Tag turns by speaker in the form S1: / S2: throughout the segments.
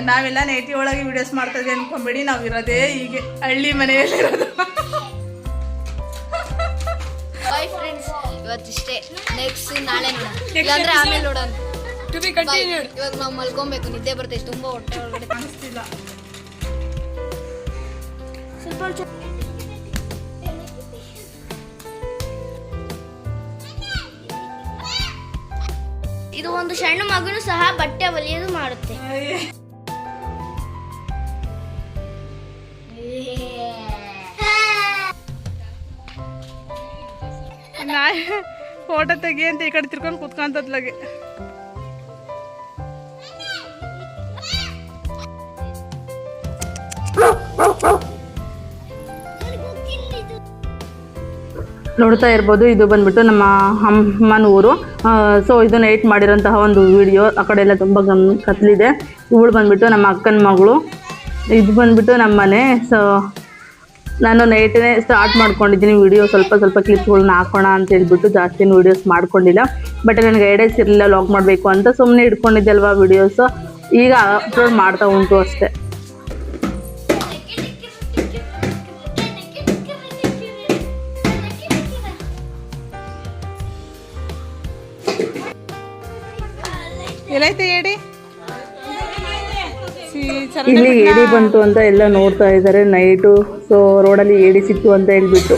S1: ನಾವೆಲ್ಲ ನೈಟಿ ಒಳಗೆ ವಿಡಿಯೋಸ್ ಮಾಡ್ತಾ ಇದ್ದೀವಿ ಅನ್ಕೊಂಬೇಡಿ, ನಾವು ಇರೋದೇ ಹೀಗೆ ಹಳ್ಳಿ ಮನೆಯಲ್ಲಿರೋದು.
S2: Bye friends, ಇವತ್ತಿಷ್ಟೇ. ನೆಕ್ಸ್ಟ್ ನಾಳೆ ನೋಡೋಣ, ಇಲ್ಲಾಂದ್ರೆ ಆಮೇಲೆ ನೋಡೋಣ. ಇವಾಗ ನಾವು ಮಲ್ಕೊಬೇಕು, ನಿದ್ದೆ ಬರ್ತೈತೆ ತುಂಬಾ, ಹೊಟ್ಟೆ ಒಳಗಡೆ
S1: ಕಾಣಿಸ್ತಿಲ್ಲ.
S2: ಇದು ಒಂದು ಸಣ್ಣ ಮಗನು ಸಹ ಬಟ್ಟೆ ಹೊಲಿಯೋದು ಮಾಡುತ್ತೆ.
S1: ಫೋಟೋ ತೆಗಿ ಅಂತ ಈ ಕಡೆ ತಿರ್ಕೊಂಡು ಕುತ್ಕೊಂತದ್ಲಾಗೆ.
S3: ನೋಡ್ತಾ ಇರ್ಬೋದು, ಇದು ಬಂದ್ಬಿಟ್ಟು ನಮ್ಮ ಅಮ್ಮನ ಊರು. ಸೊ ಇದು ನೈಟ್ ಮಾಡಿರೋಂತಹ ಒಂದು ವಿಡಿಯೋ. ಆ ಕಡೆ ಎಲ್ಲ ತುಂಬ ಕತ್ಲಿದೆ. ಇವಳು ಬಂದ್ಬಿಟ್ಟು ನಮ್ಮ ಅಕ್ಕನ ಮಗಳು, ಇದು ಬಂದ್ಬಿಟ್ಟು ನಮ್ಮ ಮನೆ. ಸೊ ನಾನು ನೈಟೇ ಸ್ಟಾರ್ಟ್ ಮಾಡ್ಕೊಂಡಿದ್ದೀನಿ ವಿಡಿಯೋ, ಸ್ವಲ್ಪ ಕ್ಲಿಪ್ಸ್ಗಳನ್ನ ಹಾಕೋಣ ಅಂತ ಹೇಳ್ಬಿಟ್ಟು ಜಾಸ್ತಿನ ವೀಡಿಯೋಸ್ ಮಾಡ್ಕೊಂಡಿಲ್ಲ. ಬಟ್ ನನಗೆ ಐಡಿಯಾಸ್ ಇರಲಿಲ್ಲ ಲಾಗ್ ಮಾಡಬೇಕು ಅಂತ, ಸುಮ್ಮನೆ ಇಟ್ಕೊಂಡಿದ್ದೆ ಅಲ್ವಾ ವೀಡಿಯೋಸು. ಈಗ ಅಪ್ಲೋಡ್ ಮಾಡ್ತಾ ಉಂಟು ಅಷ್ಟೇ.
S1: ಎಲ್ಲೈತೆ ಏಡಿ?
S3: ಇಲ್ಲಿ ಏಡಿ ಬಂತು ಅಂತ ಎಲ್ಲ ನೋಡ್ತಾ ಇದ್ದಾರೆ ನೈಟು. ಸೊ ರೋಡಲ್ಲಿ ಏಡಿ ಸಿಕ್ತು ಅಂತ ಹೇಳ್ಬಿಟ್ಟು.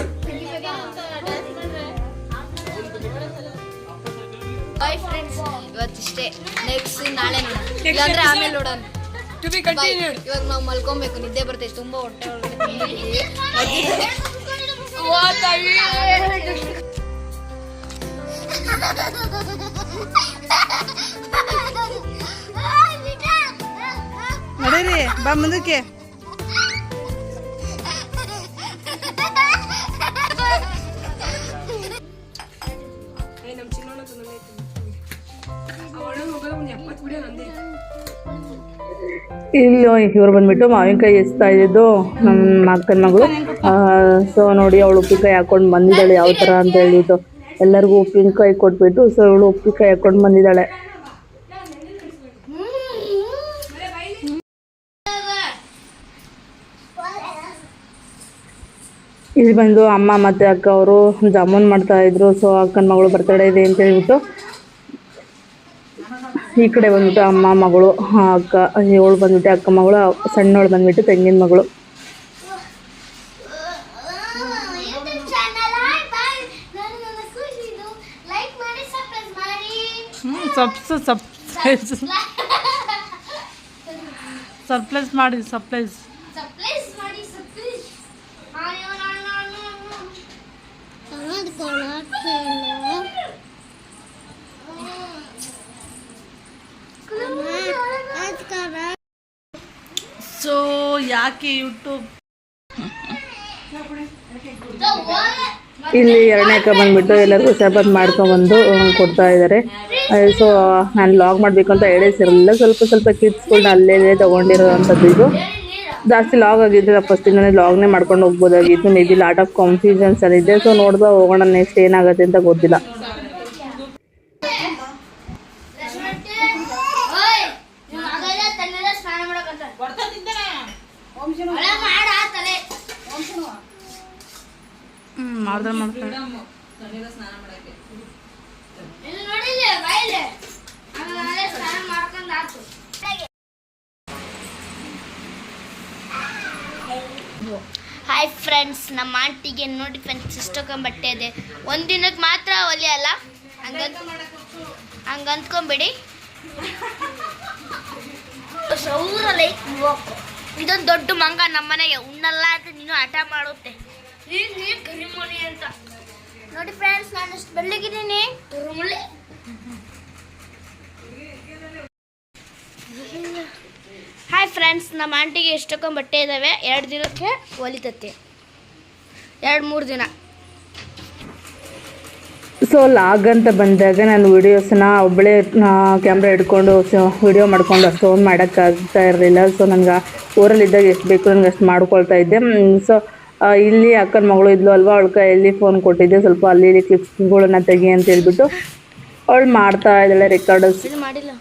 S2: Bye friends, ಇವತ್ತಿಷ್ಟೇ. ನೆಕ್ಸ್ಟ್ ನಾಳೆ ನೋಡೋಣ, ಇಲ್ಲಾಂದ್ರೆ ಆಮೇಲೆ ನೋಡೋಣ. ಇವಾಗ ನಾವು ಮಲ್ಕೊಬೇಕು, ನಿದ್ದೆ ಬರ್ತೈತೆ ತುಂಬಾ, ಹೊಟ್ಟೆ ಒಳಗಡೆ
S1: ನಡೀರಿ, ಬಾ ಮುಂದಕ್ಕೆ.
S3: ಇಲ್ಲಿ ಇವ್ರು ಬಂದ್ಬಿಟ್ಟು ಮಾವಿನಕಾಯಿ ಎಸ್ತಾ ಇದ್ದಿದ್ದು ನಮ್ಮ ಅಕ್ಕನ ಮಗಳು. ಸೊ ನೋಡಿ, ಅವಳು ಉಪ್ಪಿನಕಾಯಿ ಹಾಕೊಂಡು ಬಂದಿದ್ದಾಳೆ ಯಾವ ಥರ ಅಂತ ಹೇಳಿದ್ದು. ಎಲ್ಲರಿಗೂ ಉಪ್ಪಿನಕಾಯಿ ಕೊಟ್ಬಿಟ್ಟು ಸೊ ಅವಳು ಉಪ್ಪಿನಕಾಯಿ ಹಾಕೊಂಡು ಬಂದಿದ್ದಾಳೆ. ಇಲ್ಲಿ ಬಂದು ಅಮ್ಮ ಮತ್ತು ಅಕ್ಕ ಅವರು ಜಾಮೂನ್ ಮಾಡ್ತಾಯಿದ್ರು. ಸೊ ಅಕ್ಕನ ಮಗಳು ಬರ್ತಡೇ ಇದೆ ಅಂತ ಹೇಳ್ಬಿಟ್ಟು ಈ ಕಡೆ ಬಂದ್ಬಿಟ್ಟು ಅಮ್ಮ ಮಗಳು ಅಕ್ಕ, ಇವಳು ಬಂದ್ಬಿಟ್ಟು ಅಕ್ಕ ಮಗಳು, ಸಣ್ಣವಳು ಬಂದ್ಬಿಟ್ಟು ತೆಂಗಿನ ಮಗಳು.
S1: ಸರ್ಪ್ರೈಸ್ ಮಾಡಿ, ಸರ್ಪ್ರೈಸ್. ಸೊ ಯಾಕೆ ಯೂಟ್ಯೂಬ್
S3: ಇಲ್ಲಿ ಎರಡನೇ ಅಕ್ಕ ಬಂದ್ಬಿಟ್ಟು ಎಲ್ಲರಿಗೂ ಶರಬತ್ ಮಾಡ್ಕೊಂಡ್ಬಂದು ಕೊಡ್ತಾ ಇದ್ದಾರೆ. ಸೊ ನಾನು ಲಾಗ್ ಮಾಡಬೇಕು ಅಂತ ಹೇಳಿಸಿರಲಿಲ್ಲ, ಸ್ವಲ್ಪ ಕ್ಲಿಪ್ಸ್ಗಳನ್ನ ಅಲ್ಲೇ ತೊಗೊಂಡಿರೋವಂಥದ್ದು. ಇದು ಜಾಸ್ತಿ ಲಾಗ್ ಆಗಿದ್ದರೆ ಫಸ್ಟಿಂದನೇ ಲಾಗ್ನೇ ಮಾಡ್ಕೊಂಡು ಹೋಗ್ಬೋದಾಗಿತ್ತು. ಮೇ ಬಿ ಲಾಟ್ ಆಫ್ ಕಾನ್ಫ್ಯೂಷನ್ಸ್ ಅಲ್ಲಿದೆ. ಸೊ ನೋಡ್ದೆ ಹೋಗೋಣ, ನೆಕ್ಸ್ಟ್ ಏನಾಗುತ್ತೆ ಅಂತ ಗೊತ್ತಿಲ್ಲ.
S2: ಹಾಯ್ ಫ್ರೆಂಡ್ಸ್, ನಮ್ಮ ಆಂಟಿಗೆ ನೋಡಿ ಫ್ರೆಂಡ್ಸ್ ಇಷ್ಟೊಂದು ಬಟ್ಟೆ ಇದೆ. ಒಂದು ದಿನಕ್ಕೆ ಮಾತ್ರ ಹೊಲಿಯಲ್ಲ, ಹಂಗೆ ಅಂದ್ಕೊಂಬಿಡಿ. ಸೌರ ಲೈಕ್ ಇದೊಂದು ದೊಡ್ಡ ಮಂಗ ನಮ್ಮನೆಗೆ ಉಣ್ಣಲ್ಲ ಅಂತ ನೀನು ಹಠ ಮಾಡುತ್ತೆ. ನೀನು ಕರಿಮೋನಿ ಅಂತ ನೋಡಿ ಫ್ರೆಂಡ್ಸ್, ನಾನು ಅಷ್ಟು ಬೆಳ್ಳಗಿದ್ದೀನಿ. ಹಾಯ್ ಫ್ರೆಂಡ್ಸ್, ನಮ್ಮ ಆಂಟಿಗೆ ಎಷ್ಟೊಂದು ಬಟ್ಟೆ ಇದ್ದಾವೆ. 2 ದಿನಕ್ಕೆ ಹೊಲಿತತ್ತೆ, 2-3 ದಿನ.
S3: ಸೊ ಲಾಗ್ ಅಂತ ಬಂದಾಗ ನಾನು ವೀಡಿಯೋಸನ್ನ ಒಬ್ಬಳೇ ಕ್ಯಾಮ್ರಾ ಹಿಡ್ಕೊಂಡು ವಿಡಿಯೋ ಮಾಡ್ಕೊಂಡು ಅಷ್ಟೊಂದು ಮಾಡೋಕ್ಕಾಗ್ತಾ ಇರಲಿಲ್ಲ. ಸೊ ನನಗೆ ಊರಲ್ಲಿದ್ದಾಗ ಎಷ್ಟು ಬೇಕು ನನಗೆ ಅಷ್ಟು ಮಾಡ್ಕೊಳ್ತಾ ಇದ್ದೆ. ಸೊ ಇಲ್ಲಿ ಅಕ್ಕನ ಮಗಳು ಇದ್ಲು ಅಲ್ವಾ, ಅವಳ ಕೈಯಲ್ಲಿ ಫೋನ್ ಕೊಟ್ಟಿದ್ದೆ, ಸ್ವಲ್ಪ ಅಲ್ಲಿ ಕ್ಲಿಪ್ಸ್ಗಳನ್ನ ತೆಗಿ ಅಂತ ಹೇಳ್ಬಿಟ್ಟು ಅವಳು ಮಾಡ್ತಾ ಇದ್ದಾಳೆ ರೆಕಾರ್ಡರ್ಸ್.
S2: ಮಾಡಿಲ್ಲ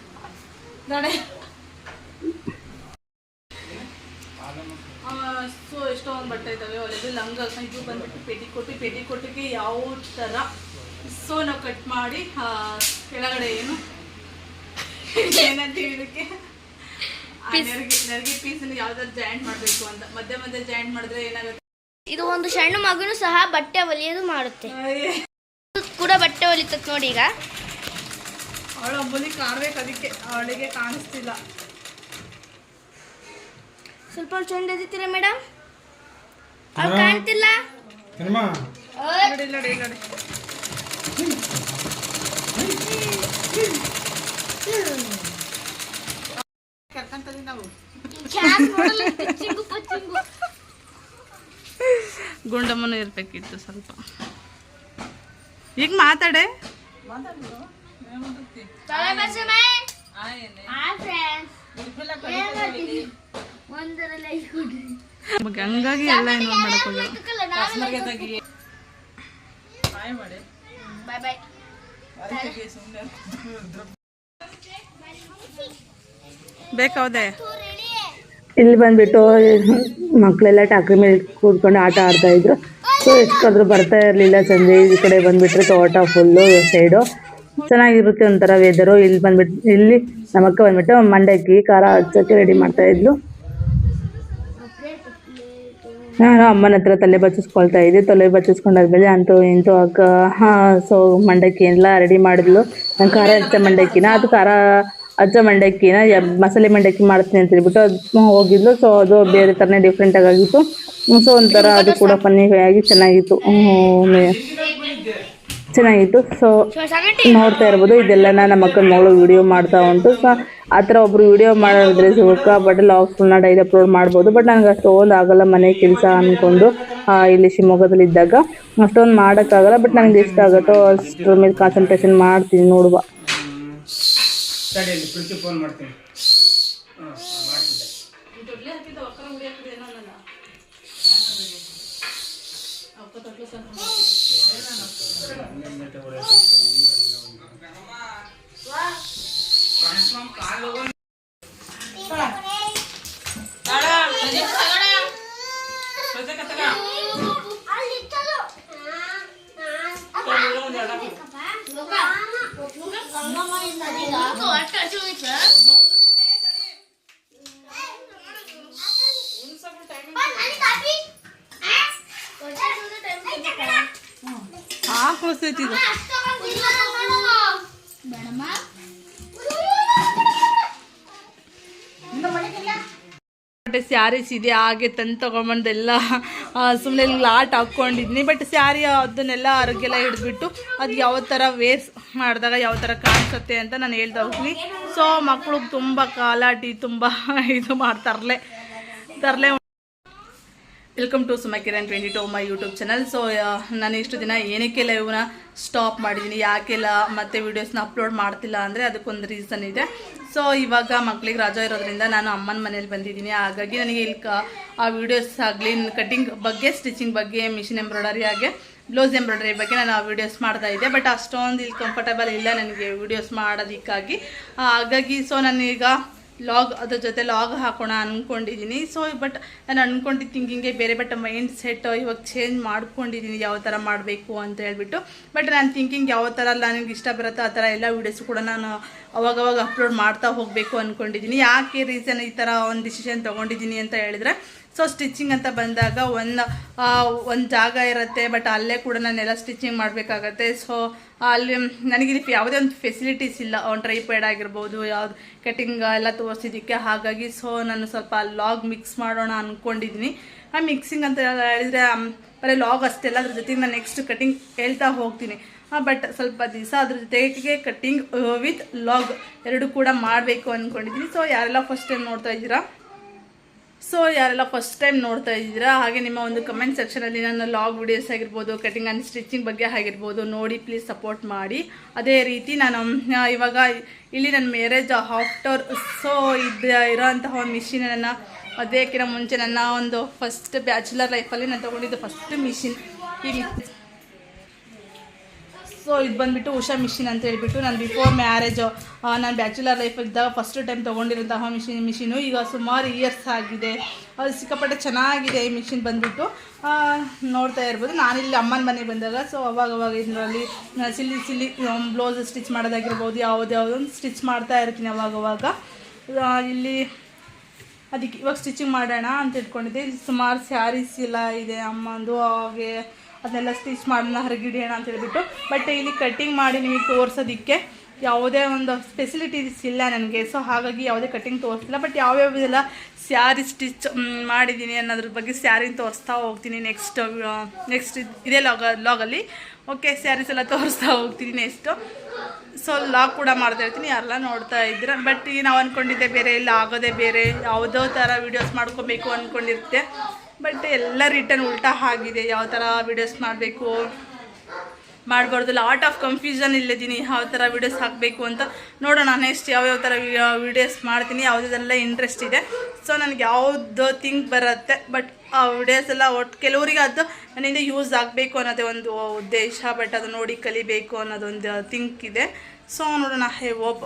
S1: ಇದ್ದಾವೆ ಹೊಲಿದು ಲಂಗ ಇದು ಬಂದ್ಬಿಟ್ಟು ಪೆಟಿಕೋಟಿಗೆ ಯಾವ ಥರ ಸೊ ನಾವು ಕಟ್ ಮಾಡಿ ಕೆಳಗಡೆ ಏನು ಏನಂತ ಇದಕ್ಕೆ ನೆರಿಗೆ ಪೀಸಲ್ಲಿ ಯಾವ್ದಾದ್ರು ಜಾಯಿಂಟ್ ಮಾಡಬೇಕು ಅಂತ ಮಧ್ಯೆ ಜಾಯಿಂಟ್ ಮಾಡಿದ್ರೆ ಏನಾಗುತ್ತೆ.
S2: ಇದು ಒಂದು ಸಣ್ಣ ಮಗುನು ಸಹ ಬಟ್ಟೆ ಹೊಲಿಯೋದು ಮಾಡುತ್ತೆ ಕೂಡ ಬಟ್ಟೆ ಹೊಲಿತತ್ ನೋಡಿ. ಈಗ
S1: ಅವಳ ಅಂಬುಲಿ ಕಾಣ್ಬೇಕು, ಅದಕ್ಕೆ ಅವಳಿಗೆ ಕಾಣಿಸ್ತಿಲ್ಲ.
S2: ಸ್ವಲ್ಪ ಚಂದ ಎದಿತೀರಾ ಮೇಡಮ್? ಅವ್ರು ಕಾಣ್ತಿಲ್ಲ
S1: ನೋಡಿ. ಕರ್ಕಂತದೀವಿ ನಾವು. ಗುಂಡಮ್ಮನು ಇರ್ಬೇಕಿತ್ತು ಸ್ವಲ್ಪ. ಈಗ ಮಾತಾಡೆ. ಹಂಗಾಗಿ ಎಲ್ಲ ಇನ್ವಾಲ್ವ್ ಮಾಡಕ್ ಹೋಗಿಲ್ಲ. ಬೇಕಾವದೆ
S3: ಇಲ್ಲಿ ಬಂದ್ಬಿಟ್ಟು ಮಕ್ಕಳೆಲ್ಲ ಟಾಕ್ರಿ ಮೇಲೆ ಕೂತ್ಕೊಂಡು ಆಟ ಆಡ್ತಾ ಇದ್ರು. ಸೊ ಎಷ್ಟಾದ್ರೂ ಬರ್ತಾ ಇರಲಿಲ್ಲ ಸಂಜೆ. ಈ ಕಡೆ ಬಂದ್ಬಿಟ್ರೆ ತೋಟ ಫುಲ್ಲು ಸೈಡು ಚೆನ್ನಾಗಿರುತ್ತೆ ಒಂಥರ ವೆದರು. ಇಲ್ಲಿ ಬಂದ್ಬಿಟ್ಟು ಇಲ್ಲಿ ನಮ್ಮಕ್ಕ ಬಂದ್ಬಿಟ್ಟು ಮಂಡಕ್ಕಿ ಖಾರ ಹಚ್ಚೋಕ್ಕೆ ರೆಡಿ ಮಾಡ್ತಾ ಇದ್ಲು. ನಾನು ಅಮ್ಮನ ಹತ್ರ ತಲೆ ಬಚ್ಚಿಸ್ಕೊಳ್ತಾ ಇದ್ದೆ. ತಲೆ ಬಚ್ಚಿಸ್ಕೊಂಡಾದ್ಮೇಲೆ ಅಂತೂ ಇಂತೂ ಅಕ್ಕ ಸೊ ಮಂಡಕ್ಕಿ ಎಲ್ಲ ರೆಡಿ ಮಾಡಿದ್ಲು. ನಾನು ಖಾರ ಹಚ್ಚ ಮಂಡಕ್ಕಿನ ಅದು ಖಾರ ಹಚ್ಚ ಮಂಡಕ್ಕಿನ ಮಸಾಲೆ ಮಂಡಕ್ಕಿ ಮಾಡ್ತೀನಿ ಅಂತ ಹೇಳ್ಬಿಟ್ಟು ಅದು ಹೋಗಿದ್ಲು. ಸೊ ಅದು ಬೇರೆ ಥರನೇ ಡಿಫ್ರೆಂಟಾಗಿ ಆಗಿತ್ತು. ಸೊ ಒಂಥರ ಅದು ಕೂಡ ಫನ್ನಿ ಆಗಿ ಚೆನ್ನಾಗಿತ್ತು. ಸೊ ನೋಡ್ತಾ ಇರ್ಬೋದು. ಇದೆಲ್ಲ ನಮ್ಮ ಅಕ್ಕನ ಮಗಳು ವಿಡಿಯೋ ಮಾಡ್ತಾ ಉಂಟು. ಸೊ ಆ ಥರ ಒಬ್ರು ವಿಡಿಯೋ ಮಾಡಿದ್ರೆ ಸಿಕ್ಕಾಪಟ್ಟೆ ಲಾಗ್ಸ್ಗಳನ್ನ ಡೈಲಿ ಅಪ್ಲೋಡ್ ಮಾಡ್ಬೋದು. ಬಟ್ ನನಗೆ ಅಷ್ಟೊಂದು ಆಗಲ್ಲ, ಮನೆ ಕೆಲಸ ಅಂದ್ಕೊಂಡು ಇಲ್ಲಿ ಶಿವಮೊಗ್ಗದಲ್ಲಿ ಇದ್ದಾಗ ಅಷ್ಟೊಂದು ಮಾಡೋಕ್ಕಾಗಲ್ಲ. ಬಟ್ ನನಗೆ ಇಷ್ಟ ಆಗುತ್ತೋ ಅಷ್ಟರ ಮೇಲೆ ಕಾನ್ಸಂಟ್ರೇಷನ್ ಮಾಡ್ತೀನಿ. ನೋಡುವ
S1: ಸ್ಯಾರೀಸ್ ಇದೆ ಹಾಗೆ ತಂದು ತೊಗೊಂಬಂದೆಲ್ಲ ಸುಮ್ಮನೆ ಲಾಟ್ ಹಾಕ್ಕೊಂಡಿದ್ನಿ. ಬಟ್ ಸ್ಯಾರಿ ಅದನ್ನೆಲ್ಲ ಹೊರಗೆಲ್ಲ ಹಿಡಿದ್ಬಿಟ್ಟು ಅದು ಯಾವ ಥರ ವೇರ್ಸ್ ಮಾಡಿದಾಗ ಯಾವ ಥರ ಕಾಣಿಸುತ್ತೆ ಅಂತ ನಾನು ಹೇಳ್ತಾ ಹೋಗ್ತೀನಿ. ಸೊ ಮಕ್ಕಳು ತುಂಬ ಕಾಲಾಟಿ ತುಂಬ ಇದು ಮಾಡ್ತಾರಲೆ. Welcome to Sumakiran 22 my YouTube channel. So ನಾನು ಇಷ್ಟು ದಿನ ಏನಕ್ಕೆ ಲೈವ್ನ ಸ್ಟಾಪ್ ಮಾಡಿದ್ದೀನಿ, ಯಾಕೆಲ್ಲ ಮತ್ತೆ ವೀಡಿಯೋಸ್ನ ಅಪ್ಲೋಡ್ ಮಾಡ್ತಿಲ್ಲ ಅಂದರೆ ಅದಕ್ಕೊಂದು ರೀಸನ್ ಇದೆ. ಸೊ ಇವಾಗ ಮಕ್ಕಳಿಗೆ ರಜಾ ಇರೋದ್ರಿಂದ ನಾನು ಅಮ್ಮನ ಮನೇಲಿ ಬಂದಿದ್ದೀನಿ. ಹಾಗಾಗಿ ನನಗೆ ಇಲ್ಲಿ ಆ ವೀಡಿಯೋಸ್ ಆಗಲಿ ಕಟ್ಟಿಂಗ್ ಬಗ್ಗೆ, ಸ್ಟಿಚಿಂಗ್ ಬಗ್ಗೆ, ಮಿಷಿನ್ ಎಂಬ್ರಾಯ್ಡರಿ ಹಾಗೆ ಬ್ಲೌಸ್ ಎಂಬ್ರಾಯ್ಡರಿ ಬಗ್ಗೆ ನಾನು ವೀಡಿಯೋಸ್ ಮಾಡ್ತಾ ಇದ್ದೆ. ಬಟ್ ಅಷ್ಟೊಂದು ಇಲ್ಲಿ ಕಂಫರ್ಟಬಲ್ ಇಲ್ಲ ನನಗೆ ವೀಡಿಯೋಸ್ ಮಾಡೋದಕ್ಕಾಗಿ. ಹಾಗಾಗಿ ಸೊ ನಾನೀಗ ಅದ್ರ ಜೊತೆ ಲಾಗ್ ಹಾಕೋಣ ಅಂದ್ಕೊಂಡಿದ್ದೀನಿ. ಸೊ ಬಟ್ ನಾನು ಅಂದ್ಕೊಂಡಿದ್ದ ಥಿಂಕಿಂಗೆ ಬೇರೆ. ಬಟ್ ಮೈಂಡ್ ಸೆಟ್ ಇವಾಗ ಚೇಂಜ್ ಮಾಡ್ಕೊಂಡಿದ್ದೀನಿ ಯಾವ ಥರ ಮಾಡಬೇಕು ಅಂತ ಹೇಳ್ಬಿಟ್ಟು. ಬಟ್ ನಾನು ಥಿಂಕಿಂಗ್ ಯಾವ ಥರ ನನಗೆ ಇಷ್ಟ ಬರುತ್ತೋ ಆ ಥರ ಎಲ್ಲ ವೀಡಿಯೋಸು ಕೂಡ ನಾನು ಅವಾಗವಾಗ ಅಪ್ಲೋಡ್ ಮಾಡ್ತಾ ಹೋಗಬೇಕು ಅಂದ್ಕೊಂಡಿದ್ದೀನಿ. ಯಾಕೆ ರೀಸನ್ ಈ ಥರ ಒಂದು ಡಿಸಿಷನ್ ತೊಗೊಂಡಿದ್ದೀನಿ ಅಂತ ಹೇಳಿದ್ರೆ, ಸೊ ಸ್ಟಿಚಿಂಗ್ ಅಂತ ಬಂದಾಗ ಒಂದು ಜಾಗ ಇರುತ್ತೆ. ಬಟ್ ಅಲ್ಲೇ ಕೂಡ ನಾನೆಲ್ಲ ಸ್ಟಿಚಿಂಗ್ ಮಾಡಬೇಕಾಗತ್ತೆ. ಸೊ ಅಲ್ಲಿ ನನಗಿಲ್ಲಿ ಯಾವುದೇ ಒಂದು ಫೆಸಿಲಿಟೀಸ್ ಇಲ್ಲ. ಒಂದು ಟ್ರೈಪ್ಯಾಡ್ ಆಗಿರ್ಬೋದು, ಯಾವ್ದು ಕಟಿಂಗ್ ಎಲ್ಲ ತೋರಿಸಿದ್ದಕ್ಕೆ. ಹಾಗಾಗಿ ಸೊ ನಾನು ಸ್ವಲ್ಪ ಲಾಗ್ ಮಿಕ್ಸ್ ಮಾಡೋಣ ಅಂದ್ಕೊಂಡಿದ್ದೀನಿ. ಆ ಮಿಕ್ಸಿಂಗ್ ಅಂತ ಹೇಳಿದರೆ ಬರೀ ಲಾಗ್ ಅಷ್ಟೆಲ್ಲ, ಅದ್ರ ಜೊತೆಗೆ ನಾನು ನೆಕ್ಸ್ಟ್ ಕಟಿಂಗ್ ಹೇಳ್ತಾ ಹೋಗ್ತೀನಿ. ಬಟ್ ಸ್ವಲ್ಪ ದಿವಸ ಅದ್ರ ಜೊತೆಗೆ ಕಟ್ಟಿಂಗ್ ವಿತ್ ಲಾಗ್ ಎರಡು ಕೂಡ ಮಾಡಬೇಕು ಅಂದ್ಕೊಂಡಿದ್ದೀನಿ. ಸೊ ಯಾರೆಲ್ಲ ಫಸ್ಟ್ ಟೈಮ್ ನೋಡ್ತಾ ಇದ್ದೀರಾ ಹಾಗೆ ನಿಮ್ಮ ಒಂದು ಕಮೆಂಟ್ ಸೆಕ್ಷನಲ್ಲಿ ನನ್ನ ಲಾಗ್ ವಿಡಿಯೋಸ್ ಆಗಿರ್ಬೋದು, ಕಟಿಂಗ್ ಆ್ಯಂಡ್ ಸ್ಟಿಚಿಂಗ್ ಬಗ್ಗೆ ಆಗಿರ್ಬೋದು ನೋಡಿ ಪ್ಲೀಸ್ ಸಪೋರ್ಟ್ ಮಾಡಿ. ಅದೇ ರೀತಿ ನಾನು ಇವಾಗ ಇಲ್ಲಿ ನನ್ನ ಮ್ಯಾರೇಜ್ ಆಫ್ಟರ್ ಸೊ ಇರೋಂತಹ ಒಂದು ಮಿಷಿನನ್ನು ಅದಕ್ಕಿಂತ ಮುಂಚೆ ನನ್ನ ಒಂದು ಫಸ್ಟ್ ಬ್ಯಾಚುಲರ್ ಲೈಫಲ್ಲಿ ನಾನು ತೊಗೊಂಡಿದ್ದು ಫಸ್ಟ್ ಮಿಷಿನ್ ಈ ಸೊ ಇದು ಬಂದುಬಿಟ್ಟು ಉಷಾ ಮಿಷಿನ್ ಅಂತ ಹೇಳ್ಬಿಟ್ಟು ನಾನು ಬಿಫೋರ್ ಮ್ಯಾರೇಜು ನಾನು ಬ್ಯಾಚುಲರ್ ಲೈಫ್ ಇದ್ದಾಗ ಫಸ್ಟ್ ಟೈಮ್ ತೊಗೊಂಡಿರೋಂತಹ ಮಿಷಿನು ಈಗ ಸುಮಾರು ಇಯರ್ಸ್ ಆಗಿದೆ. ಅದು ಸಿಕ್ಕಾಪಟ್ಟೆ ಚೆನ್ನಾಗಿದೆ ಈ ಮಿಷಿನ್ ಬಂದುಬಿಟ್ಟು ನೋಡ್ತಾ ಇರ್ಬೋದು. ನಾನಿಲ್ಲಿ ಅಮ್ಮನ ಮನೆಗೆ ಬಂದಾಗ ಸೊ ಅವಾಗ ಇದರಲ್ಲಿ ಸಿಲ್ಲಿ ಬ್ಲೌಸ್ ಸ್ಟಿಚ್ ಮಾಡೋದಾಗಿರ್ಬೋದು, ಯಾವುದೊಂದು ಸ್ಟಿಚ್ ಮಾಡ್ತಾ ಇರ್ತೀನಿ ಅವಾಗವಾಗ. ಇಲ್ಲಿ ಅದಕ್ಕೆ ಇವಾಗ ಸ್ಟಿಚಿಂಗ್ ಮಾಡೋಣ ಅಂತ ಇಟ್ಕೊಂಡಿದ್ದೆ. ಇಲ್ಲಿ ಸುಮಾರು ಸ್ಯಾರೀಸ್ ಎಲ್ಲ ಇದೆ ಅಮ್ಮಂದು, ಹಾಗೆ ಅದನ್ನೆಲ್ಲ ಸ್ಟಿಚ್ ಮಾಡೋಣ ಹೊರಗಿಡೋಣ ಅಂತ ಹೇಳ್ಬಿಟ್ಟು. ಬಟ್ ಇಲ್ಲಿ ಕಟ್ಟಿಂಗ್ ಮಾಡಿ ನಿಮಗೆ ತೋರಿಸೋದಕ್ಕೆ ಯಾವುದೇ ಒಂದು ಫೆಸಿಲಿಟೀಸ್ ಇಲ್ಲ ನನಗೆ. ಸೊ ಹಾಗಾಗಿ ಯಾವುದೇ ಕಟ್ಟಿಂಗ್ ತೋರಿಸ್ತಿಲ್ಲ. ಬಟ್ ಯಾವ್ಯಾವುದೆಲ್ಲ ಸ್ಯಾರಿ ಸ್ಟಿಚ್ ಮಾಡಿದ್ದೀನಿ ಅನ್ನೋದ್ರ ಬಗ್ಗೆ ಸ್ಯಾರಿನ ತೋರಿಸ್ತಾ ಹೋಗ್ತೀನಿ ನೆಕ್ಸ್ಟ್ ಇದೇ ಲಾಗಲ್ಲಿ. ಓಕೆ, ಸ್ಯಾರೀಸ್ ಎಲ್ಲ ತೋರಿಸ್ತಾ ಹೋಗ್ತೀನಿ ನೆಕ್ಸ್ಟು. ಸೊ ಲಾಗ್ ಕೂಡ ಮಾಡ್ತಾ ಇರ್ತೀನಿ, ಯಾರೆಲ್ಲ ನೋಡ್ತಾ ಇದ್ದೀರ. ಬಟ್ ಈಗ ನಾವು ಅಂದ್ಕೊಂಡಿದ್ದೆ ಬೇರೆ, ಇಲ್ಲ ಆಗೋದೇ ಬೇರೆ, ಯಾವುದೋ ಥರ ವೀಡಿಯೋಸ್ ಮಾಡ್ಕೋಬೇಕು ಅಂದ್ಕೊಂಡಿರುತ್ತೆ. ಬಟ್ ಎಲ್ಲ ರಿಟರ್ನ್ ಉಲ್ಟಾ ಆಗಿದೆ. ಯಾವ ಥರ ವೀಡಿಯೋಸ್ ಮಾಡಬೇಕು ಮಾಡಬಾರ್ದು, ಲಾಟ್ ಆಫ್ ಕನ್ಫ್ಯೂಷನ್ ಇಲ್ಲಿದ್ದೀನಿ ಯಾವ ಥರ ವೀಡಿಯೋಸ್ ಹಾಕಬೇಕು ಅಂತ. ನೋಡೋಣ ನೆಕ್ಸ್ಟ್ ಯಾವ್ಯಾವ ಥರ ವೀಡಿಯೋಸ್ ಮಾಡ್ತೀನಿ, ಯಾವುದೆಲ್ಲ ಇಂಟ್ರೆಸ್ಟ್ ಇದೆ. ಸೊ ನನಗೆ ಯಾವುದೋ ಥಿಂಕ್ ಬರುತ್ತೆ. ಬಟ್ ಆ ವಿಡಿಯೋಸ್ ಎಲ್ಲ ಒಟ್ಟು ಕೆಲವರಿಗೆ ಅದು ನನ್ನಿಂದ ಯೂಸ್ ಆಗಬೇಕು ಅನ್ನೋದೇ ಒಂದು ಉದ್ದೇಶ. ಬಟ್ ಅದು ನೋಡಿ ಕಲಿಬೇಕು ಅನ್ನೋದೊಂದು ಥಿಂಕ್ ಇದೆ. ಸೊ ನೋಡೋಣ, ಹೋಪ್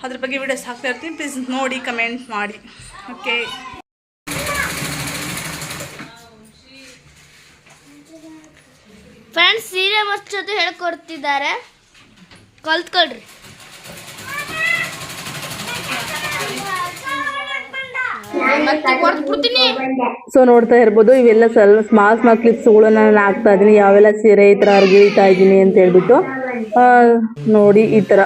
S1: ಅದ್ರ ಬಗ್ಗೆ ವೀಡಿಯೋಸ್ ಹಾಕ್ತಾ ಇರ್ತೀನಿ. ಪ್ಲೀಸ್ ನೋಡಿ ಕಮೆಂಟ್ ಮಾಡಿ. ಓಕೆ,
S2: ಫ್ರೆಂಡ್ಸ್ ಸೀರೆ ಮಚ್ಚೋದು ಹೇಳ್ಕೊಡ್ತಿದ್ದಾರೆ, ಕಲ್ತ್ಕೊಳ್ರಿ.
S3: ಸೊ ನೋಡ್ತಾ ಇರ್ಬೋದು, ಇವೆಲ್ಲ ಸ್ಮಾಲ್ ಕ್ಲಿಪ್ಸ್ಗಳನ್ನ ನಾನು ಹಾಕ್ತಾ ಇದ್ದೀನಿ. ಯಾವೆಲ್ಲ ಸೀರೆ ಈ ಥರ ಅರ್ಗಿಳ್ತಾ ಇದ್ದೀನಿ ಅಂತ ಹೇಳ್ಬಿಟ್ಟು ನೋಡಿ. ಈ ಥರ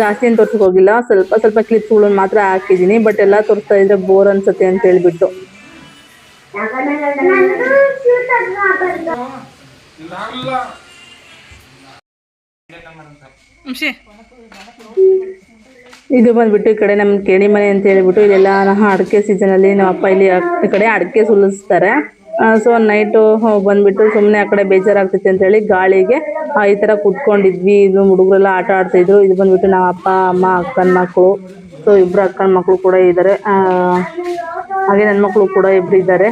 S3: ಜಾಸ್ತಿ ಏನು ತೋರ್ಸಕ್ಕೆ ಹೋಗಿಲ್ಲ, ಸ್ವಲ್ಪ ಕ್ಲಿಪ್ಸ್ಗಳನ್ನ ಮಾತ್ರ ಹಾಕಿದ್ದೀನಿ. ಬಟ್ ಎಲ್ಲ ತೋರಿಸ್ತಾ ಇದ್ರೆ ಬೋರ್ ಅನ್ಸುತ್ತೆ ಅಂತ ಹೇಳ್ಬಿಟ್ಟು. ಇದು ಬಂದ್ಬಿಟ್ಟು ಈ ಕಡೆ ನಮ್ಮ ಕೇಣಿ ಮನೆ ಅಂತ ಹೇಳ್ಬಿಟ್ಟು ಇಲ್ಲೆಲ್ಲ ಅಡಿಕೆ ಸೀಸನಲ್ಲಿ ನಮ್ಮ ಅಪ್ಪ ಇಲ್ಲಿ ಈ ಕಡೆ ಅಡಿಕೆ ಸುಲಿಸ್ತಾರೆ. ಸೊ ನೈಟು ಬಂದ್ಬಿಟ್ಟು ಸುಮ್ಮನೆ ಆ ಕಡೆ ಬೇಜಾರಾಗ್ತೈತೆ ಅಂತೇಳಿ ಗಾಳಿಗೆ ಈ ಥರ ಕುತ್ಕೊಂಡಿದ್ವಿ. ಇದು ಹುಡುಗರೆಲ್ಲ ಆಟ ಆಡ್ತಾಯಿದ್ರು. ಇದು ಬಂದ್ಬಿಟ್ಟು ನಮ್ಮ ಅಪ್ಪ ಅಮ್ಮ ಅಕ್ಕನ ಮಕ್ಕಳು. ಸೊ ಇಬ್ಬರು ಅಕ್ಕನ ಮಕ್ಕಳು ಕೂಡ ಇದ್ದಾರೆ, ಹಾಗೆ ನನ್ನ ಮಕ್ಕಳು ಕೂಡ ಇಬ್ಬರು ಇದ್ದಾರೆ.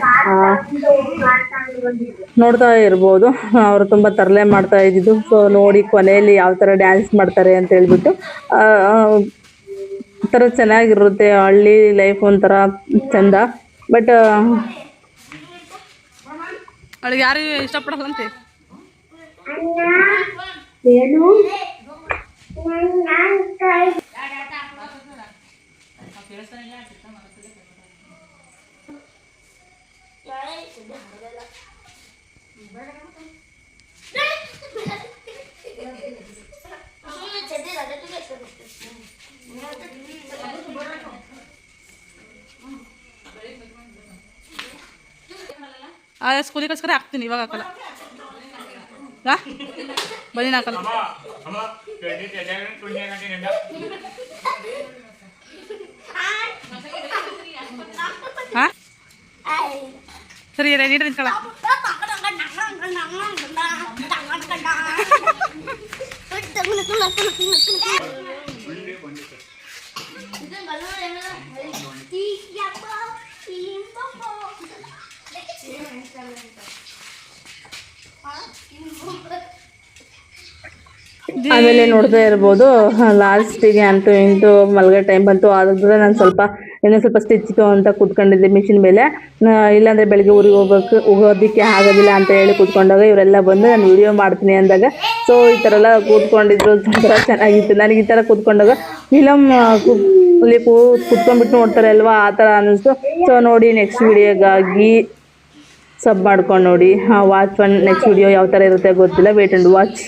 S3: ನೋಡ್ತಾ ಇರ್ಬೋದು, ಅವರು ತುಂಬ ತರಲೆ ಮಾಡ್ತಾ ಇದ್ದಿದ್ದು. ಸೊ ನೋಡಿ ಕೊನೆಯಲ್ಲಿ ಯಾವ ಥರ ಡ್ಯಾನ್ಸ್ ಮಾಡ್ತಾರೆ ಅಂತ ಹೇಳ್ಬಿಟ್ಟು ಒಂಥರ ಚೆನ್ನಾಗಿರುತ್ತೆ. ಹಳ್ಳಿ ಲೈಫ್ ಒಂಥರ ಚಂದ. ಬಟ್
S1: ಅವಳಿಗೆ ಯಾರು ಇಷ್ಟಪಡಲ್ಲಂತೆ. ಸ್ಕೂಲಿಗೆ ಕಳ್ಸ್ಕರೆ ಹಾಕ್ತೀನಿ, ಇವಾಗ ಹಾಕಲ್ಲ. ಬನ್ನಿ ಹಾಕಲ್ಲ. ಹಾಂ ಸರಿ, ನೀಟ್ ನಿಂತ್ಕೊಳ್ಳ.
S3: ಆಮೇಲೆ ನೋಡ್ತಾ ಇರ್ಬೋದು, ಲಾಸ್ಟಿಗೆ ಅಂತೂ ಇಂತೂ ಮಲ್ಗೋ ಟೈಮ್ ಬಂತು. ಆದ್ರೆ ನಾನು ಇನ್ನೂ ಸ್ವಲ್ಪ ಸ್ಟಿಚ್ ಅಂತ ಕೂತ್ಕೊಂಡಿದ್ದೆ ಮಿಷಿನ್ ಮೇಲೆ. ಇಲ್ಲಾಂದರೆ ಬೆಳಗ್ಗೆ ಊರಿಗೆ ಹೋಗೋದಕ್ಕೆ ಆಗೋದಿಲ್ಲ ಅಂತ ಹೇಳಿ ಕೂತ್ಕೊಂಡಾಗ ಇವರೆಲ್ಲ ಬಂದು ನಾನು ವಿಡಿಯೋ ಮಾಡ್ತೀನಿ ಅಂದಾಗ ಸೊ ಈ ಥರ ಎಲ್ಲ ಕೂತ್ಕೊಂಡಿದ್ರು. ಒಂಥರ ಚೆನ್ನಾಗಿತ್ತು. ನನಗೆ ಈ ಥರ ಕೂತ್ಕೊಂಡಾಗ ಫಿಲಮ್ ಅಲ್ಲಿ ಕೂತ್ಕೊಂಡ್ಬಿಟ್ಟು ನೋಡ್ತಾರೆ ಅಲ್ವಾ, ಆ ಥರ ಅನ್ನಿಸ್ತು. ಸೊ ನೋಡಿ, ನೆಕ್ಸ್ಟ್ ವಿಡಿಯೋಗಾಗಿ ಸಬ್ ಮಾಡ್ಕೊಂಡು ನೋಡಿ. ವಾಚ್ ನೆಕ್ಸ್ಟ್ ವಿಡಿಯೋ ಯಾವ ಥರ ಇರುತ್ತೆ ಗೊತ್ತಿಲ್ಲ. Wait and watch.